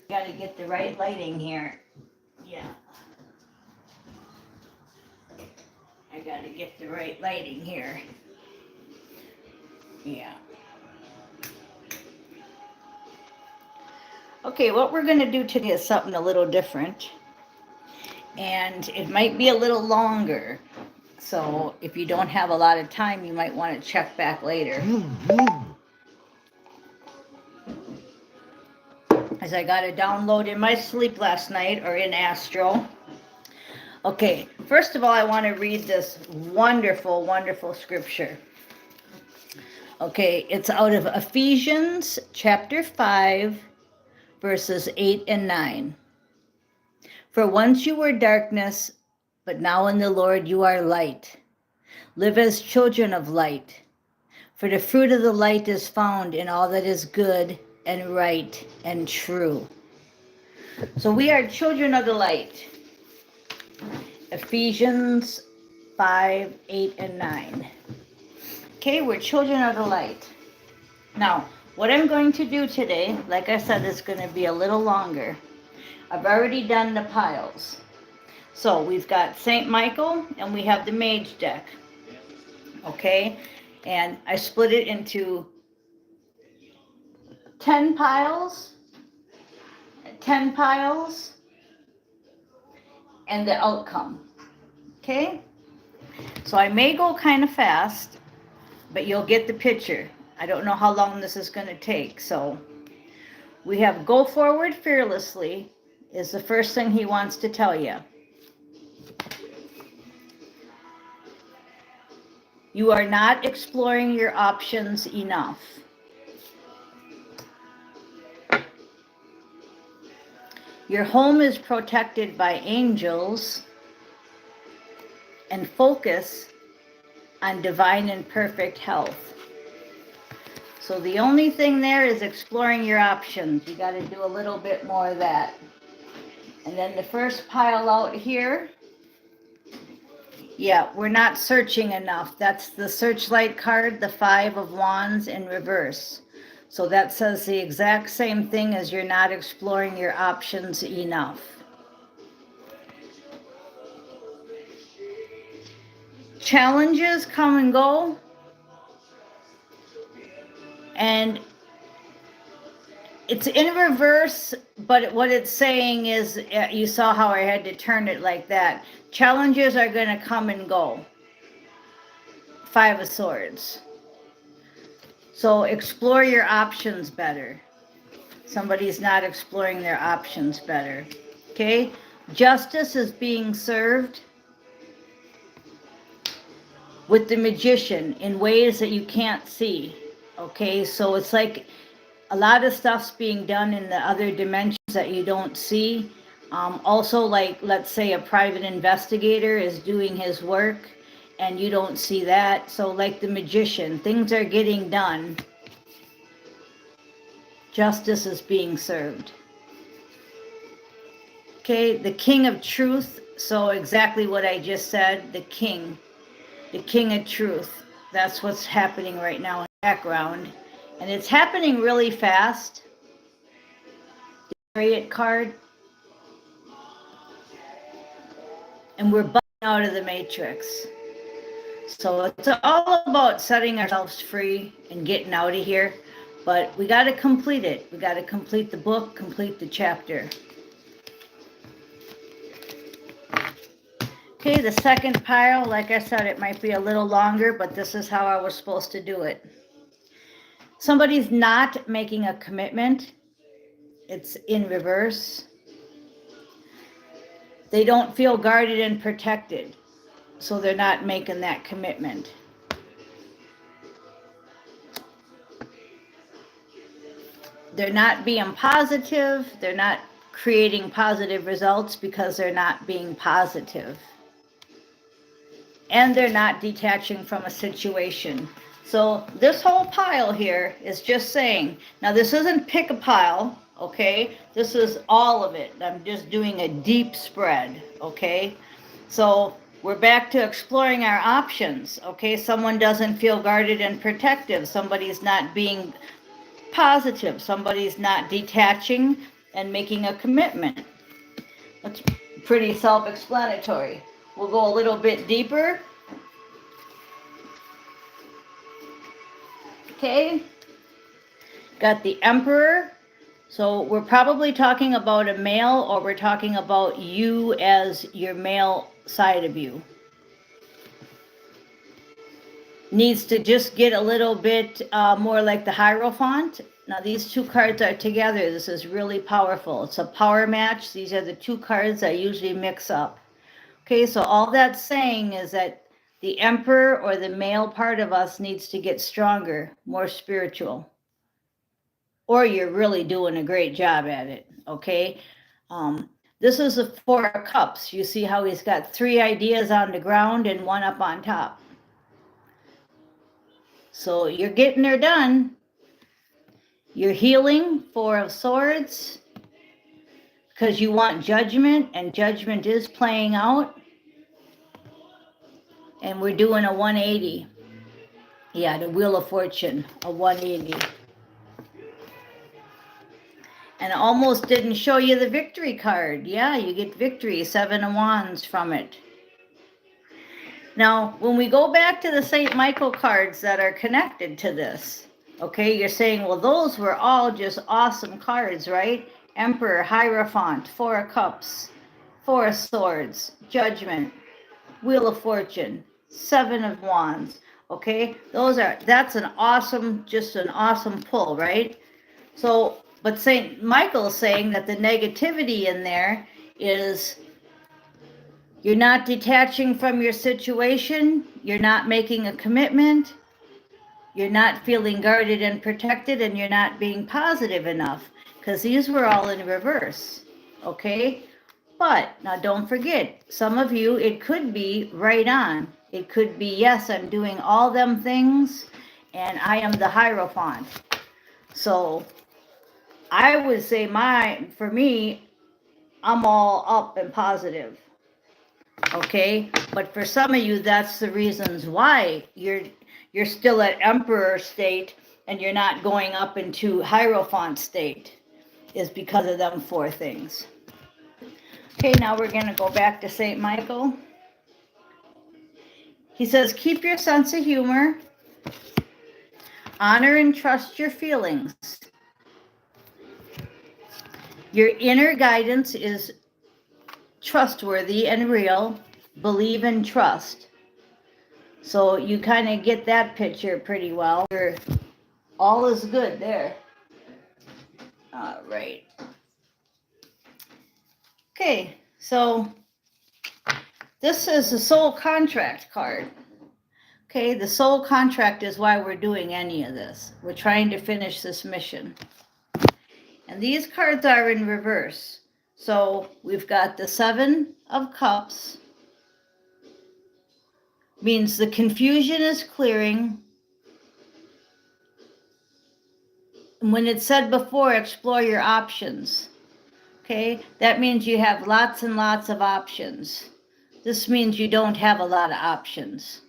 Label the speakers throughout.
Speaker 1: Got to get the right lighting here. Yeah. I got to get the right lighting here. Yeah. Okay, what we're going to do today is something a little different. And it might be a little longer. So if you don't have a lot of time, you might want to check back later. As I got a download in my sleep last night, or in Astro. Okay, first of all, I want to read this wonderful, wonderful scripture. Okay, it's out of Ephesians chapter 5, verses 8 and 9. For once you were darkness, but now in the Lord you are light. Live as children of light. For the fruit of the light is found in all that is good and right and true. So we are children of the light. Ephesians 5, 8, and 9. Okay, we're children of the light. Now, what I'm going to do today, like I said, is going to be a little longer. I've already done the piles. So we've got St. Michael and we have the Mage deck. Okay, and I split it into 10 piles, 10 piles, and the outcome. Okay, so I may go kind of fast, but you'll get the picture. I don't know how long this is going to take. So we have go forward fearlessly is the first thing he wants to tell you. You are not exploring your options enough. Your home is protected by angels, and focus on divine and perfect health. So the only thing there is exploring your options. You got to do a little bit more of that. And then the first pile out here, yeah, we're not searching enough. That's the searchlight card, the 5 of Wands in reverse. So that says the exact same thing as you're not exploring your options enough. Challenges come and go. And it's in reverse, but what it's saying is, you saw how I had to turn it like that. Challenges are going to come and go. 5 of Swords. So explore your options better. Somebody's not exploring their options better. Okay? Justice is being served with the Magician in ways that you can't see. Okay? So it's like a lot of stuff's being done in the other dimensions that you don't see. Also, like, let's say a private investigator is doing his work and you don't see that. So like the Magician, things are getting done. Justice is being served. Okay, the King of Truth. So exactly what I just said, the King of Truth. That's what's happening right now in the background. And it's happening really fast. The Chariot card. And we're butting out of the Matrix. So it's all about setting ourselves free and getting out of here. But we got to complete it. We got to complete the book, complete the chapter. Okay, the second pile, like I said, it might be a little longer, but this is how I was supposed to do it. Somebody's not making a commitment. It's in reverse. They don't feel guarded and protected, so they're not making that commitment. They're not being positive. They're not creating positive results because they're not being positive. And they're not detaching from a situation. So this whole pile here is just saying, now this isn't pick a pile, okay? This is all of it. I'm just doing a deep spread, okay? So we're back to exploring our options, okay? Someone doesn't feel guarded and protective. Somebody's not being positive. Somebody's not detaching and making a commitment. That's pretty self-explanatory. We'll go a little bit deeper. Okay. Got the Emperor. So we're probably talking about a male, or we're talking about you as your male side of you. Needs to just get a little bit more like the Hierophant. Now these two cards are together. This is really powerful. It's a power match. These are the two cards I usually mix up. Okay, so all that's saying is that the Emperor, or the male part of us, needs to get stronger, more spiritual. Or you're really doing a great job at it, okay? This is the Four of Cups. You see how he's got 3 ideas on the ground and 1 up on top. So you're getting her done. You're healing, 4 of Swords, because you want judgment, and judgment is playing out. And we're doing a 180. Yeah, the Wheel of Fortune, a 180. And I almost didn't show you the victory card. Yeah, you get victory, 7 of Wands from it. Now, when we go back to the St. Michael cards that are connected to this, okay, you're saying, well, those were all just awesome cards, right? Emperor, Hierophant, 4 of Cups, 4 of Swords, Judgment, Wheel of Fortune, 7 of Wands, okay? That's an awesome, just an awesome pull, right? So, but St. Michael's saying that the negativity in there is you're not detaching from your situation, you're not making a commitment, you're not feeling guarded and protected, and you're not being positive enough, because these were all in reverse, okay? But now don't forget, some of you, it could be right on. It could be, yes, I'm doing all them things, and I am the Hierophant. So I would say for me, I'm all up and positive. Okay, but for some of you, that's the reasons why you're still at Emperor state and you're not going up into Hierophant state, is because of them 4 things. Okay, now we're going to go back to St. Michael. He says, keep your sense of humor, honor and trust your feelings. Your inner guidance is trustworthy and real. Believe and trust. So you kind of get that picture pretty well. All is good there. All right. Okay, so this is the soul contract card. Okay, the soul contract is why we're doing any of this. We're trying to finish this mission. And these cards are in reverse. So we've got the 7 of Cups. Means the confusion is clearing. And when it said before, explore your options. Okay, that means you have lots and lots of options. This means you don't have a lot of options.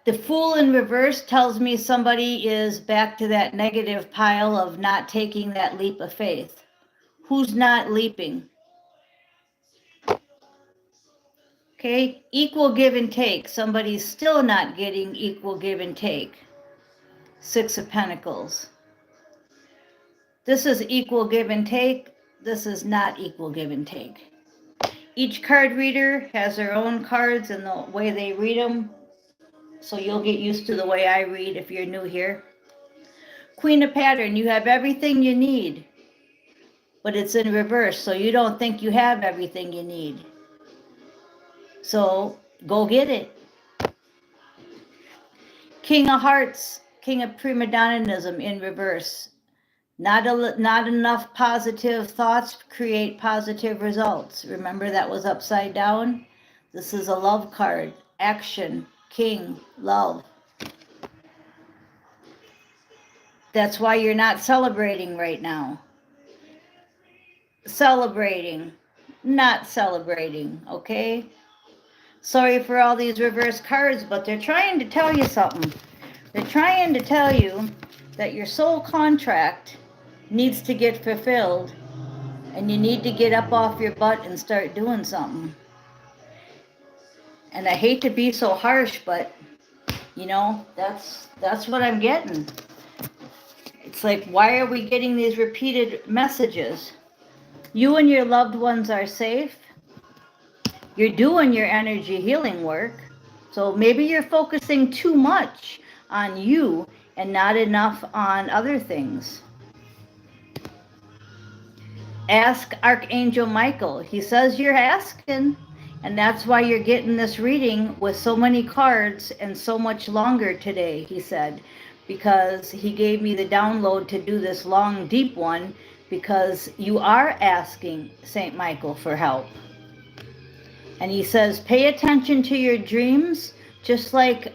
Speaker 1: The Fool in reverse tells me somebody is back to that negative pile of not taking that leap of faith. Who's not leaping? Okay, equal give and take. Somebody's still not getting equal give and take. 6 of Pentacles. This is equal give and take. This is not equal give and take. Each card reader has their own cards and the way they read them. So you'll get used to the way I read if you're new here. Queen of Pattern, you have everything you need. But it's in reverse, so you don't think you have everything you need. So go get it. King of Hearts, King of Prima Donnaism in reverse. Not enough positive thoughts create positive results. Remember that was upside down? This is a love card. Action, King, love. That's why you're not celebrating right now. Celebrating, not celebrating, okay? Sorry for all these reverse cards, but they're trying to tell you something. They're trying to tell you that your soul contract needs to get fulfilled, and you need to get up off your butt and start doing something. And I hate to be so harsh, but you know, that's what I'm getting. It's like, why are we getting these repeated messages? You and your loved ones are safe. You're doing your energy healing work. So maybe you're focusing too much on you and not enough on other things. Ask Archangel Michael. He says you're asking, and that's why you're getting this reading with so many cards and so much longer today, he said, because he gave me the download to do this long, deep one, because you are asking St. Michael for help. And he says, pay attention to your dreams, just like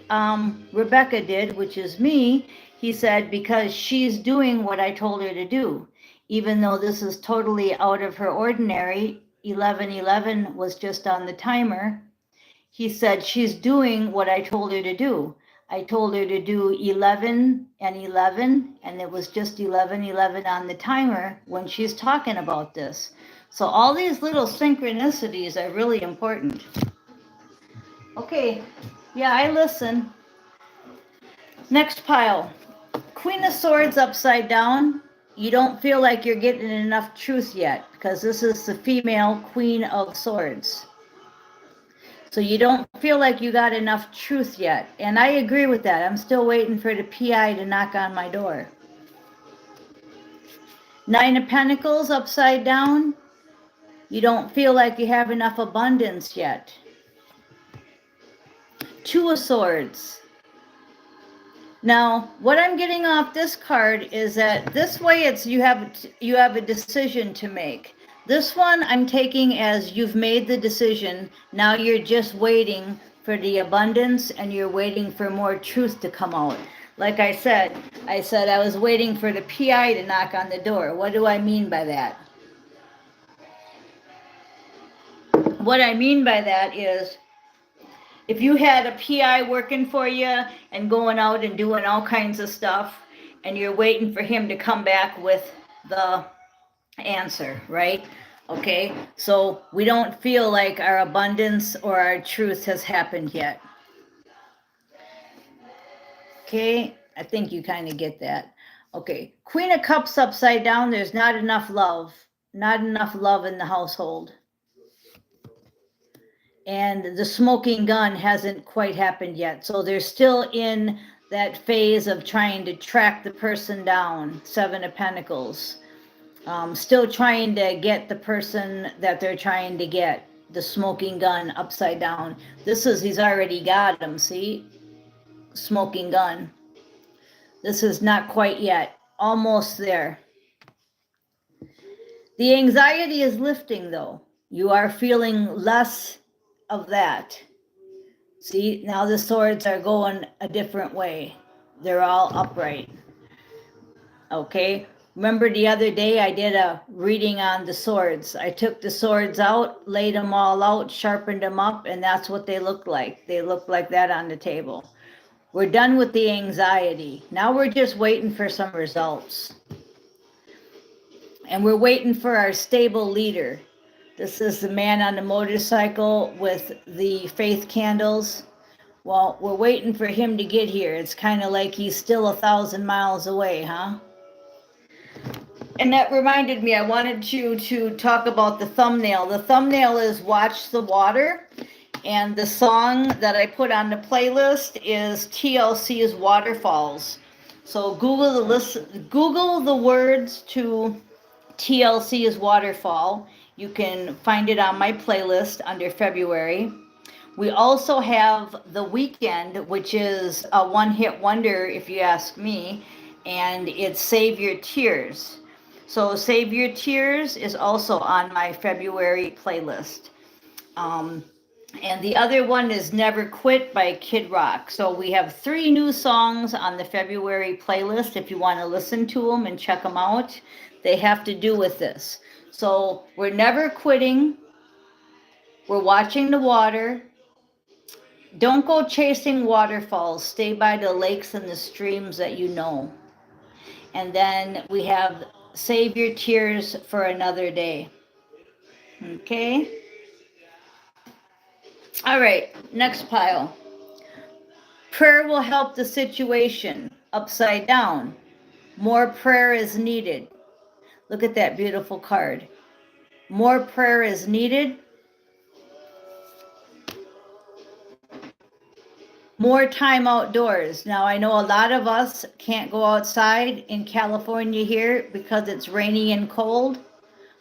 Speaker 1: Rebecca did, which is me. He said, because she's doing what I told her to do. Even though this is totally out of her ordinary, 1111 was just on the timer. He said, she's doing what I told her to do. I told her to do 11 and 11, and it was just 1111 on the timer when she's talking about this. So all these little synchronicities are really important. Okay, yeah, I listen. Next pile. Queen of Swords upside down. You don't feel like you're getting enough truth yet, because this is the female Queen of Swords. So you don't feel like you got enough truth yet. And I agree with that. I'm still waiting for the PI to knock on my door. Nine of Pentacles upside down. You don't feel like you have enough abundance yet. Two of Swords. Now, what I'm getting off this card is that this way it's you have a decision to make. This one I'm taking as you've made the decision. Now you're just waiting for the abundance, and you're waiting for more truth to come out. Like I said I was waiting for the PI to knock on the door. What do I mean by that? What I mean by that is, if you had a PI working for you and going out and doing all kinds of stuff, and you're waiting for him to come back with the answer, right? Okay, so we don't feel like our abundance or our truth has happened yet. Okay, I think you kind of get that. Okay, Queen of Cups upside down. There's not enough love. Not enough love in the household. And the smoking gun hasn't quite happened yet. So they're still in that phase of trying to track the person down. Seven of Pentacles. Still trying to get the person that they're trying to get. The smoking gun upside down. He's already got him, see? Smoking gun. This is not quite yet. Almost there. The anxiety is lifting, though. You are feeling less of that. See, now the swords are going a different way. They're all upright. Okay, remember the other day I did a reading on the swords. I took the swords out, laid them all out, sharpened them up, and that's what they look like. They look like that on the table. We're done with the anxiety. Now we're just waiting for some results. And we're waiting for our stable leader. This is the man on the motorcycle with the faith candles. Well, we're waiting for him to get here. It's kind of like he's still 1,000 miles away, huh? And that reminded me, I wanted you to talk about the thumbnail. The thumbnail is Watch the Water. And the song that I put on the playlist is TLC's Waterfalls. So Google the words to TLC's Waterfall. You can find it on my playlist under February. We also have The Weeknd, which is a one-hit wonder, if you ask me, and it's Save Your Tears. So Save Your Tears is also on my February playlist. And the other one is Never Quit by Kid Rock. So we have 3 new songs on the February playlist if you want to listen to them and check them out. They have to do with this. So we're never quitting. We're watching the water. Don't go chasing waterfalls. Stay by the lakes and the streams that you know. And then we have save your tears for another day. Okay. All right, next pile. Prayer will help the situation. Upside down. More prayer is needed. Look at that beautiful card. More prayer is needed. More time outdoors. Now, I know a lot of us can't go outside in California here because it's rainy and cold,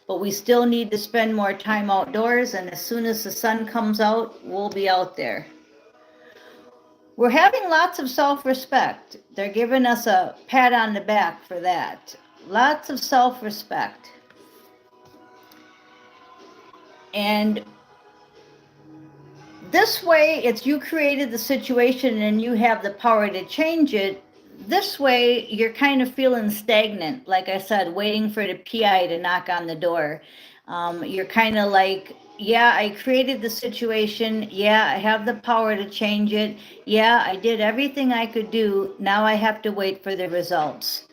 Speaker 1: but we still need to spend more time outdoors, and as soon as the sun comes out, we'll be out there. We're having lots of self-respect. They're giving us a pat on the back for that. Lots of self-respect. And this way, it's you created the situation and you have the power to change it. This way, you're kind of feeling stagnant. Like I said, waiting for the PI to knock on the door. You're kind of like, yeah, I created the situation. Yeah, I have the power to change it. Yeah, I did everything I could do. Now I have to wait for the results.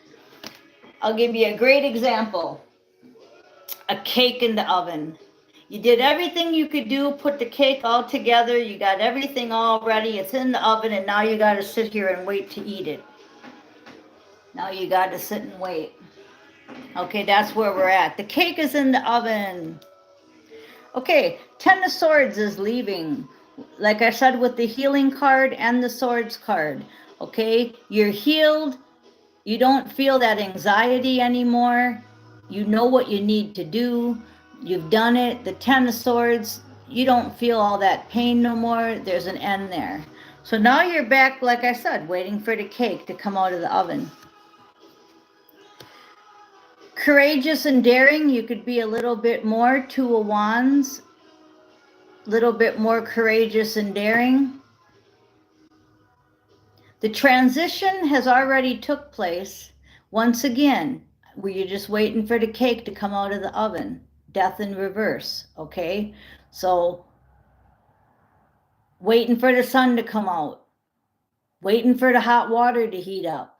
Speaker 1: I'll give you a great example. A cake in the oven. You did everything you could do, put the cake all together, you got everything all ready, it's in the oven, and now you got to sit here and wait to eat it. Now you got to sit and wait. Okay, that's where we're at. The cake is in the oven. Okay, Ten of Swords is leaving. Like I said, with the healing card and the swords card. Okay, you're healed. You don't feel that anxiety anymore. You know what you need to do. You've done it. The Ten of Swords, you don't feel all that pain no more. There's an end there. So now you're back, like I said, waiting for the cake to come out of the oven. Courageous and daring, you could be a little bit more. Two of Wands, a little bit more courageous and daring. The transition has already took place. Once again, were you just waiting for the cake to come out of the oven? Death in reverse, okay? So, waiting for the sun to come out. Waiting for the hot water to heat up.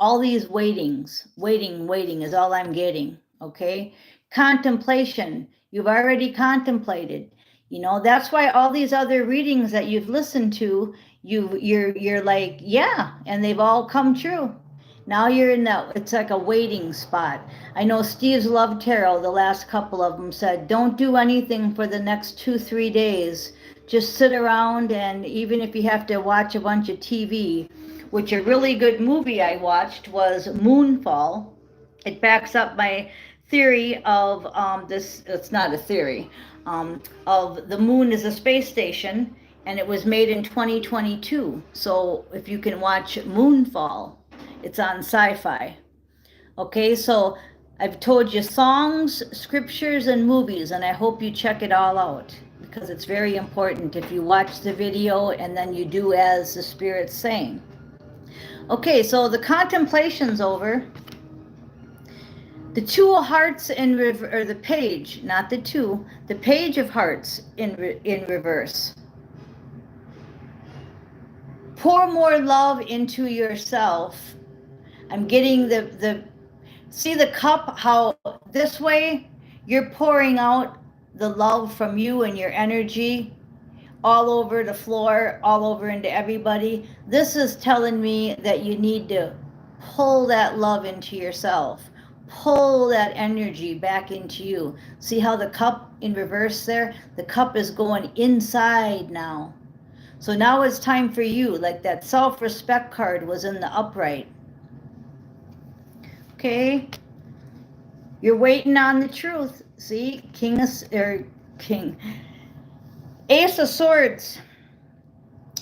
Speaker 1: All these waitings, waiting is all I'm getting, okay? Contemplation, you've already contemplated. You know, that's why all these other readings that you've listened to, you're like, yeah, and they've all come true. Now you're in that, it's like a waiting spot. I know Steve's Love Tarot, the last couple of them said, don't do anything for the next 2-3 days. Just sit around, and even if you have to watch a bunch of TV, which a really good movie I watched was Moonfall. It backs up my theory of this, it's not a theory, of the moon is a space station, and it was made in 2022. So if you can watch Moonfall, it's on Sci-Fi. Okay, so I've told you songs, scriptures, and movies, and I hope you check it all out, because it's very important if you watch the video and then you do as the Spirit's saying. Okay, so the contemplation's over. The Two of Hearts in or the page, not the two, the Page of Hearts in reverse. Pour more love into yourself. I'm getting see the cup, how this way you're pouring out the love from you and your energy all over the floor, all over into everybody. This is telling me that you need to pull that love into yourself. Pull that energy back into you. See how the cup in reverse there? The cup is going inside now. So now it's time for you, like that self-respect card was in the upright. Okay? You're waiting on the truth. See? Ace of Swords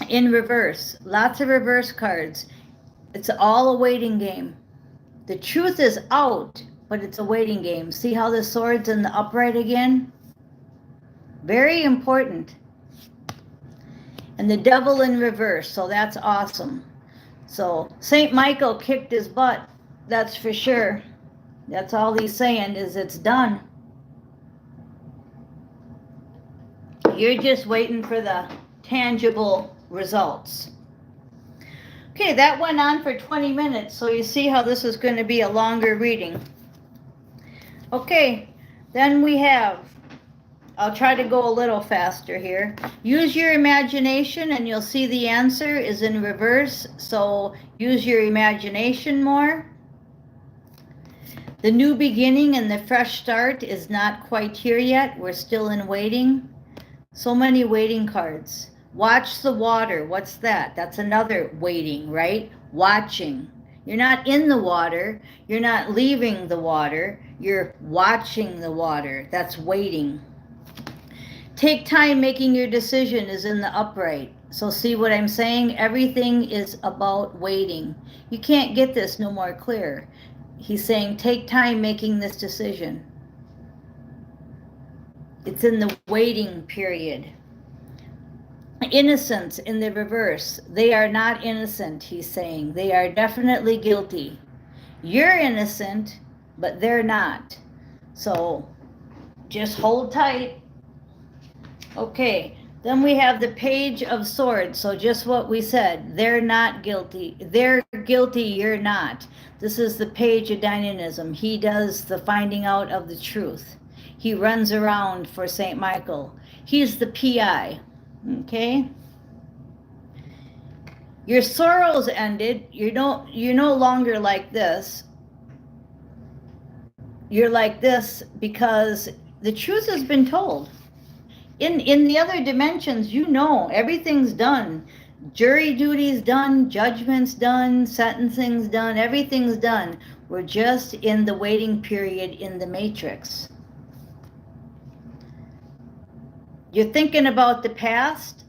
Speaker 1: in reverse. Lots of reverse cards. It's all a waiting game. The truth is out, but it's a waiting game. See how the sword's in the upright again? Very important. And the Devil in reverse, so that's awesome. So St. Michael kicked his butt, that's for sure. That's all he's saying is it's done. You're just waiting for the tangible results. Okay, that went on for 20 minutes, so you see how this is going to be a longer reading. Okay, then we have, I'll try to go a little faster here. Use your imagination and you'll see the answer is in reverse, so use your imagination more. The new beginning and the fresh start is not quite here yet. We're still in waiting. So many waiting cards. Watch the water. What's that? That's another waiting, right? Watching. You're not in the water. You're not leaving the water. You're watching the water. That's waiting. Take time making your decision is in the upright. So see what I'm saying? Everything is about waiting. You can't get this no more clear. He's saying take time making this decision. It's in the waiting period. Innocence in the reverse. They are not innocent, he's saying. They are definitely guilty. You're innocent, but they're not. So just hold tight. Okay, then we have the Page of Swords. So just what we said. They're not guilty. They're guilty, you're not. This is the Page of Dynamism. He does the finding out of the truth. He runs around for St. Michael. He's the PI. Okay? Your sorrows ended. You're no longer like this. You're like this because the truth has been told. In the other dimensions, everything's done. Jury duty's done, judgment's done, sentencing's done, everything's done. We're just in the waiting period in the matrix. You're thinking about the past,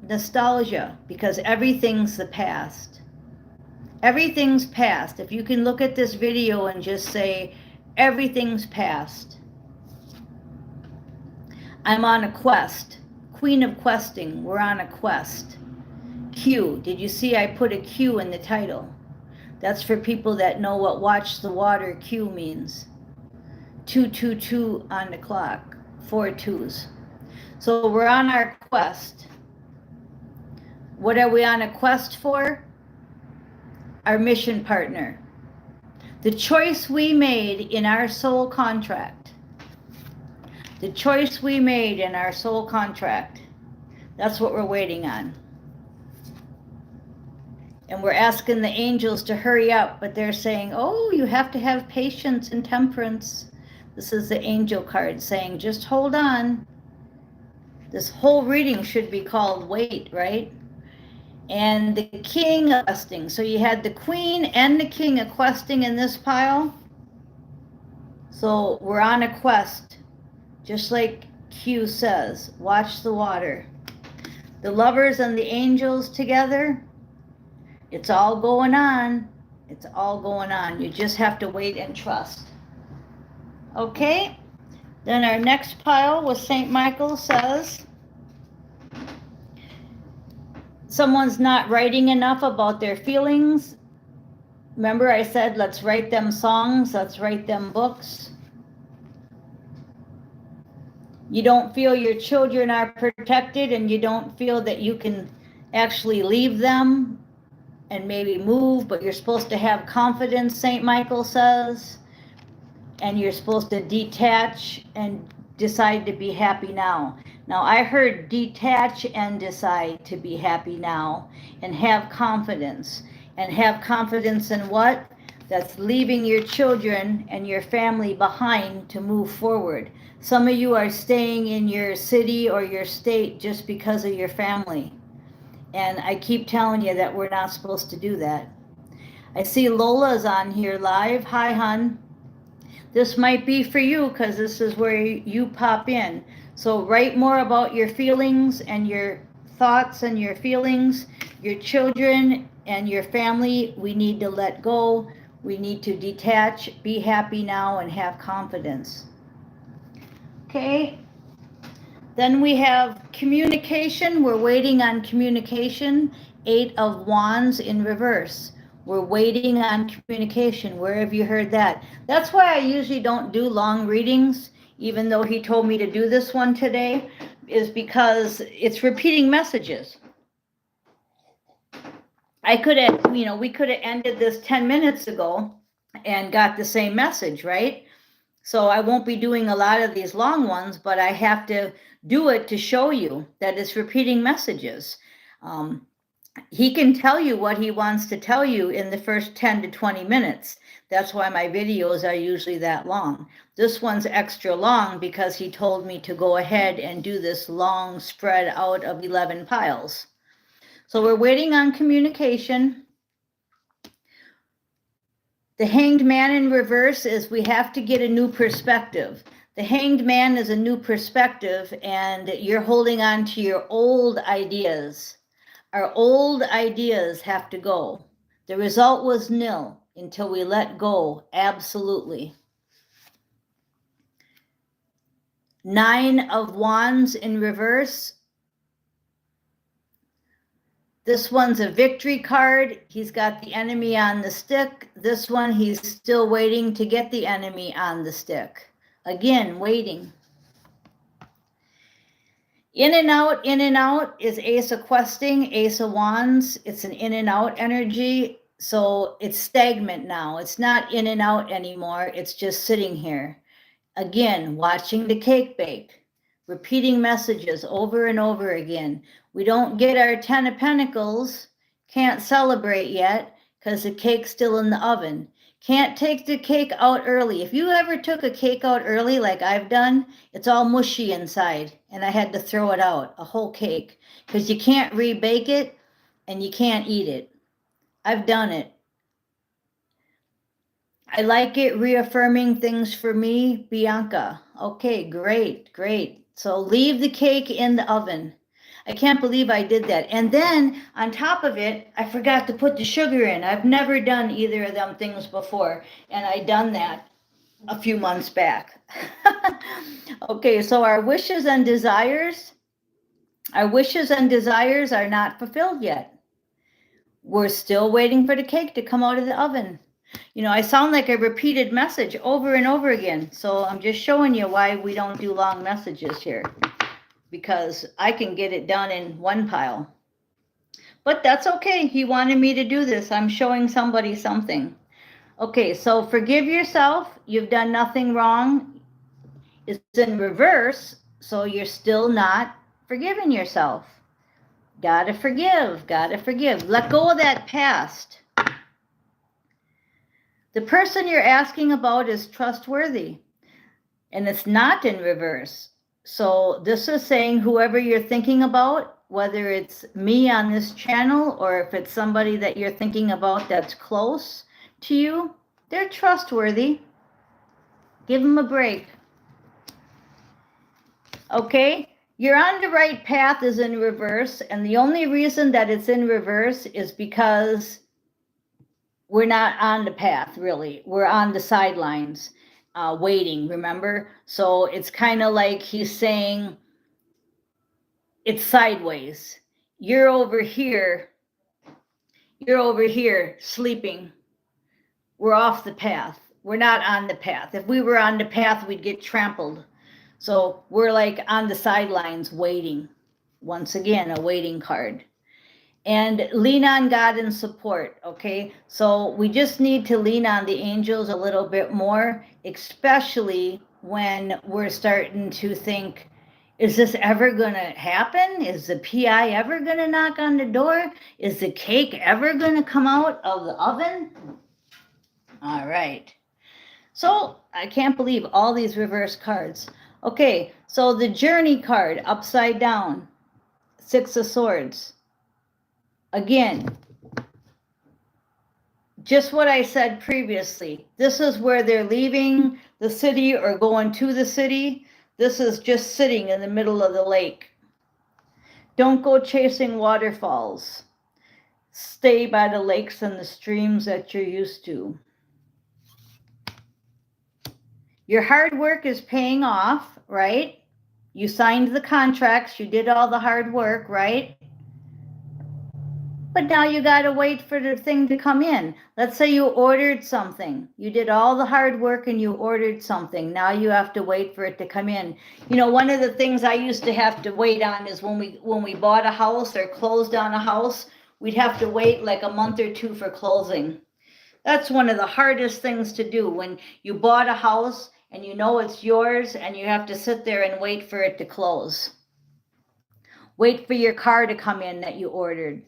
Speaker 1: nostalgia, because everything's the past. Everything's past. If you can look at this video and just say, everything's past. I'm on a quest. Queen of questing. We're on a quest. Q. Did you see I put a Q in the title? That's for people that know what watch the water Q means. 222 on the clock. 4 2s. So we're on our quest. What are we on a quest for? Our mission partner. The choice we made in our soul contract. The choice we made in our soul contract. That's what we're waiting on. And we're asking the angels to hurry up, but they're saying, oh, you have to have patience and temperance. This is the angel card saying, just hold on. This whole reading should be called Wait, right? And the king of questing. So you had the queen and the king of questing in this pile. So we're on a quest. Just like Q says, watch the water. The lovers and the angels together. It's all going on. It's all going on. You just have to wait and trust. Okay? Then our next pile with St. Michael says, someone's not writing enough about their feelings. Remember I said, let's write them songs, let's write them books. You don't feel your children are protected and you don't feel that you can actually leave them and maybe move, but you're supposed to have confidence, St. Michael says, and you're supposed to detach and decide to be happy now. Now, I heard detach and decide to be happy now and have confidence. And have confidence in what? That's leaving your children and your family behind to move forward. Some of you are staying in your city or your state just because of your family. And I keep telling you that we're not supposed to do that. I see Lola's on here live. Hi, hon. This might be for you because this is where you pop in. So write more about your feelings and your thoughts and your feelings. Your children and your family, we need to let go. We need to detach, be happy now, and have confidence. Okay. Then we have communication. We're waiting on communication. 8 of Wands in reverse. We're waiting on communication. Where have you heard that? That's why I usually don't do long readings, even though he told me to do this one today, is because it's repeating messages. I could have, we could have ended this 10 minutes ago and got the same message, right? So I won't be doing a lot of these long ones, but I have to do it to show you that it's repeating messages. He can tell you what he wants to tell you in the first 10 to 20 minutes. That's why my videos are usually that long. This one's extra long because he told me to go ahead and do this long spread out of 11 piles. So we're waiting on communication. The Hanged Man in reverse is we have to get a new perspective. The Hanged Man is a new perspective, and you're holding on to your old ideas. Our old ideas have to go. The result was nil until we let go, absolutely. 9 of Wands in reverse. This one's a victory card. He's got the enemy on the stick. This one, he's still waiting to get the enemy on the stick. Again, waiting. In and out is Ace of Questing, Ace of Wands. It's an in and out energy. So it's stagnant now. It's not in and out anymore. It's just sitting here. Again, watching the cake bake. Repeating messages over and over again. We don't get our 10 of Pentacles. Can't celebrate yet because the cake's still in the oven. Can't take the cake out early. If you ever took a cake out early like I've done, it's all mushy inside and I had to throw it out, a whole cake, because you can't rebake it and you can't eat it. I've done it. I like it reaffirming things for me, Bianca. Okay, great, great. So leave the cake in the oven. I can't believe I did that. And then on top of it, I forgot to put the sugar in. I've never done either of them things before. And I done that a few months back. Okay, so our wishes and desires are not fulfilled yet. We're still waiting for the cake to come out of the oven. I sound like a repeated message over and over again. So I'm just showing you why we don't do long messages here, because I can get it done in one pile. But that's okay. He wanted me to do this. I'm showing somebody something. Okay, so forgive yourself. You've done nothing wrong. It's in reverse, so you're still not forgiving yourself. Gotta forgive, gotta forgive. Let go of that past. The person you're asking about is trustworthy, and it's not in reverse. So this is saying whoever you're thinking about, whether it's me on this channel or if it's somebody that you're thinking about that's close to you, they're trustworthy. Give them a break. Okay, you're on the right path is in reverse, and the only reason that it's in reverse is because we're not on the path, really. We're on the sidelines, waiting, remember? So it's kind of like he's saying it's sideways. You're over here sleeping. We're off the path. We're not on the path. If we were on the path, we'd get trampled. So we're like on the sidelines waiting. Once again, a waiting card. And lean on God and support, okay? So we just need to lean on the angels a little bit more, especially when we're starting to think, is this ever going to happen? Is the PI ever going to knock on the door? Is the cake ever going to come out of the oven? All right. So I can't believe all these reverse cards. Okay, so the Journey card, upside down, 6 of Swords. Again, just what I said previously. This is where they're leaving the city or going to the city. This is just sitting in the middle of the lake. Don't go chasing waterfalls. Stay by the lakes and the streams that you're used to. Your hard work is paying off, right? You signed the contracts. You did all the hard work, right? But now you got to wait for the thing to come in. Let's say you ordered something. You did all the hard work and you ordered something. Now you have to wait for it to come in. One of the things I used to have to wait on is when we bought a house or closed on a house, we'd have to wait like a month or two for closing. That's one of the hardest things to do when you bought a house and you know it's yours and you have to sit there and wait for it to close. Wait for your car to come in that you ordered.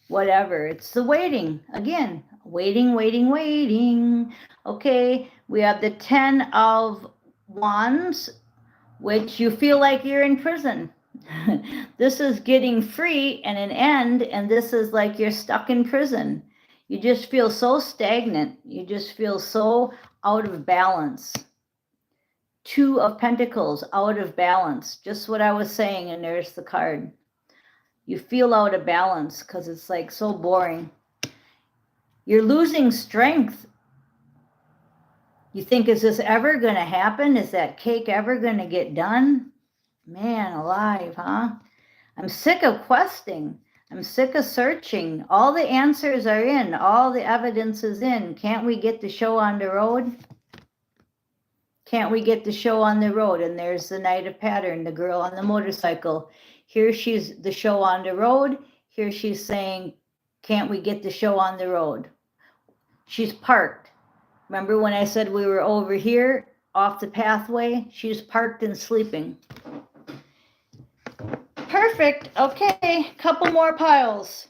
Speaker 1: Whatever. It's the waiting. Again, waiting, waiting, waiting. Okay, we have the 10 of Wands, which you feel like you're in prison. This is getting free and an end, and this is like you're stuck in prison. You just feel so stagnant. You just feel so out of balance. 2 of Pentacles, out of balance. Just what I was saying, and there's the card. You feel out of balance because it's like so boring. You're losing strength. You think, is this ever going to happen? Is that cake ever going to get done? Man alive, huh? I'm sick of questing. I'm sick of searching. All the answers are in. All the evidence is in. Can't we get the show on the road? Can't we get the show on the road? And there's the Knight of Pattern, the girl on the motorcycle. Here she's the show on the road. Here she's saying, can't we get the show on the road? She's parked. Remember when I said we were over here off the pathway? She's parked and sleeping. Perfect. Okay, couple more piles.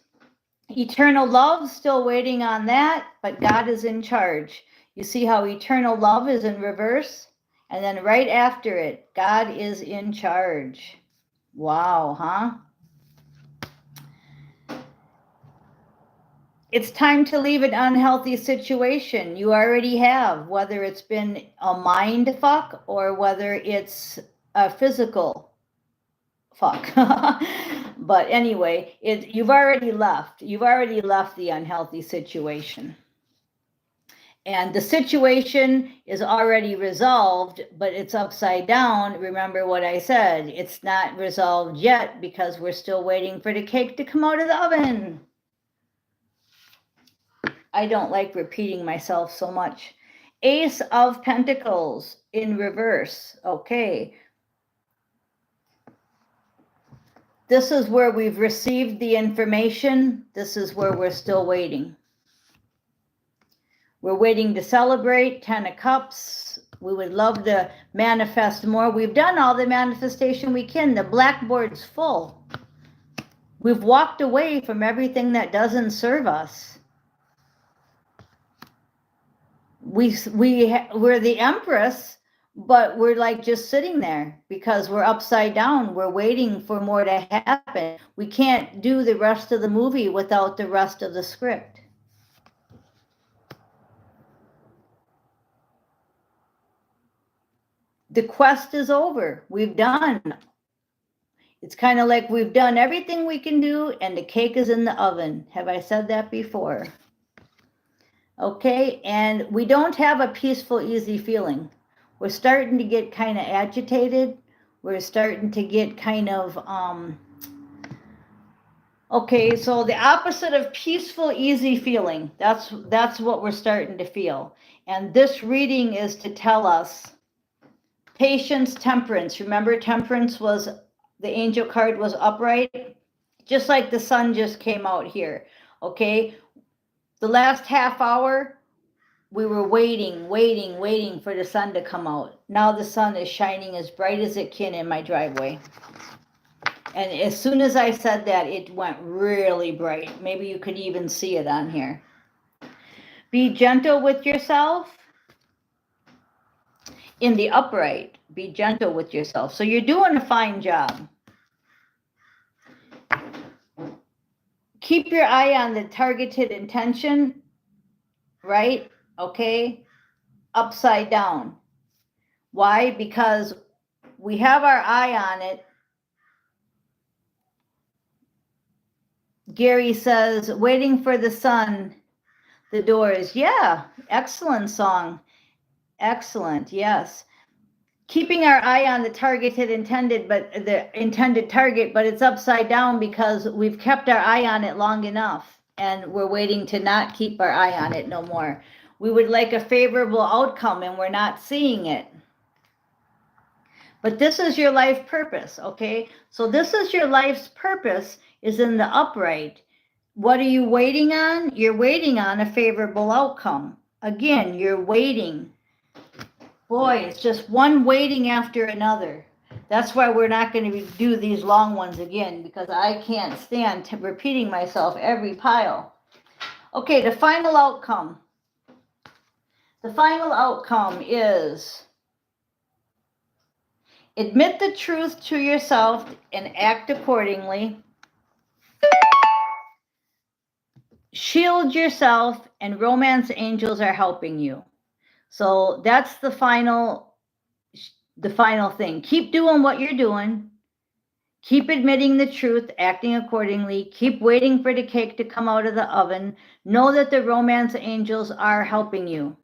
Speaker 1: Eternal love, still waiting on that, but God is in charge. You see how eternal love is in reverse? And then right after it, God is in charge. Wow, huh? It's time to leave an unhealthy situation. You already have, whether it's been a mind fuck or whether it's a physical fuck. But anyway, you've already left. You've already left the unhealthy situation. And the situation is already resolved, but it's upside down. Remember what I said. It's not resolved yet because we're still waiting for the cake to come out of the oven. I don't like repeating myself so much. Ace of Pentacles in reverse. Okay. This is where we've received the information. This is where we're still waiting. We're waiting to celebrate. 10 of Cups. We would love to manifest more. We've done all the manifestation we can. The blackboard's full. We've walked away from everything that doesn't serve us. We're the Empress, but we're like just sitting there because we're upside down. We're waiting for more to happen. We can't do the rest of the movie without the rest of the script. The quest is over. We've done. It's kind of like we've done everything we can do and the cake is in the oven. Have I said that before? Okay, and we don't have a peaceful, easy feeling. We're starting to get kind of agitated. We're starting to get kind of, okay, so the opposite of peaceful, easy feeling. That's what we're starting to feel. And this reading is to tell us patience, temperance. Remember, temperance was, the angel card was upright, just like the sun just came out here, okay? The last half hour, we were waiting for the sun to come out. Now the sun is shining as bright as it can in my driveway. And as soon as I said that, it went really bright. Maybe you could even see it on here. Be gentle with yourself. In the upright, be gentle with yourself. So you're doing a fine job. Keep your eye on the targeted intention, right? Okay, upside down. Why? Because we have our eye on it. Gary says, waiting for the sun, the Doors. Yeah, excellent song. Excellent, yes. Keeping our eye on the targeted intended target, but it's upside down because we've kept our eye on it long enough and we're waiting to not keep our eye on it no more. We would like a favorable outcome and we're not seeing it. But this is your life purpose, okay? So this is your life's purpose, is in the upright. What are you waiting on? You're waiting on a favorable outcome. Again, you're waiting. Boy, it's just one waiting after another. That's why we're not going to do these long ones again, because I can't stand repeating myself every pile. Okay, the final outcome. The final outcome is admit the truth to yourself and act accordingly. Shield yourself, and romance angels are helping you. So that's the final thing. Keep doing what you're doing. Keep admitting the truth, acting accordingly. Keep waiting for the cake to come out of the oven. Know that the romance angels are helping you.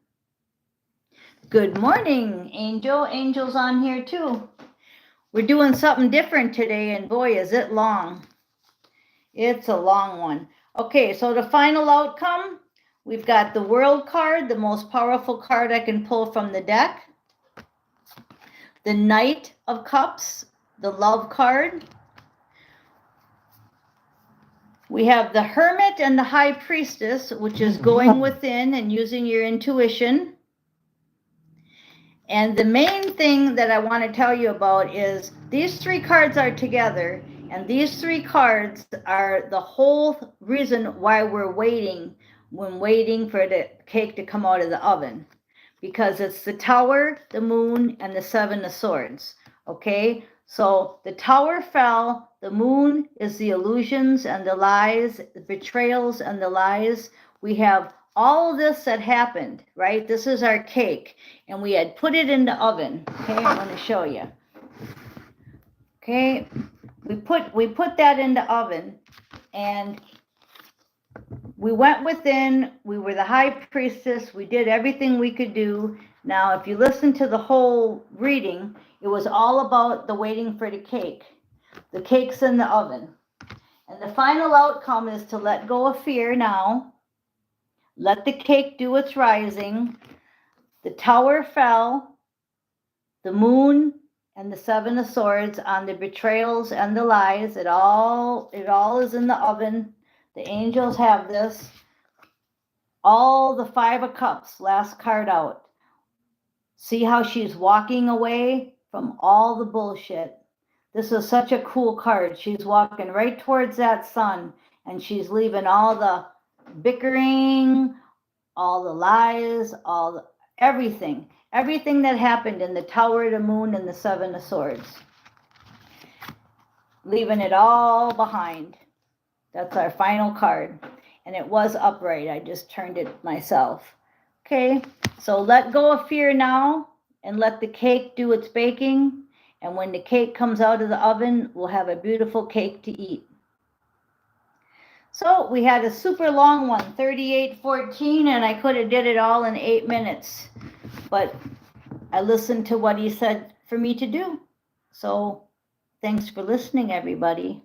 Speaker 1: Good morning, Angel. Angel's on here too. We're doing something different today, and boy, is it long. It's a long one. Okay, so the final outcome, we've got the World card, the most powerful card I can pull from the deck. The Knight of Cups, the Love card. We have the Hermit and the High Priestess, which is going within and using your intuition. And the main thing that I want to tell you about is these three cards are together, and these three cards are the whole reason why we're waiting when waiting for the cake to come out of the oven. Because it's the Tower, the Moon, and the Seven of Swords. Okay? So the Tower fell, the Moon is the illusions and the lies, the betrayals and the lies. We have all of this that happened, right? This is our cake, and we had put it in the oven. Okay, I'm going to show you. Okay, we put that in the oven, and we went within. We were the High Priestess. We did everything we could do. Now, if you listen to the whole reading, it was all about the waiting for the cake. The cake's in the oven, and the final outcome is to let go of fear now. Let the cake do its rising. The Tower fell. The Moon and the Seven of Swords on the betrayals and the lies. It all is in the oven. The angels have this. All the Five of Cups, last card out. See how she's walking away from all the bullshit. This is such a cool card. She's walking right towards that sun, and she's leaving all the bickering, all the lies, everything that happened in the Tower, the Moon, and the Seven of Swords. Leaving it all behind. That's our final card. And it was upright. I just turned it myself. Okay, so let go of fear now and let the cake do its baking. And when the cake comes out of the oven, we'll have a beautiful cake to eat. So we had a super long one, 38:14, and I could have did it all in 8 minutes. But I listened to what he said for me to do. So thanks for listening, everybody.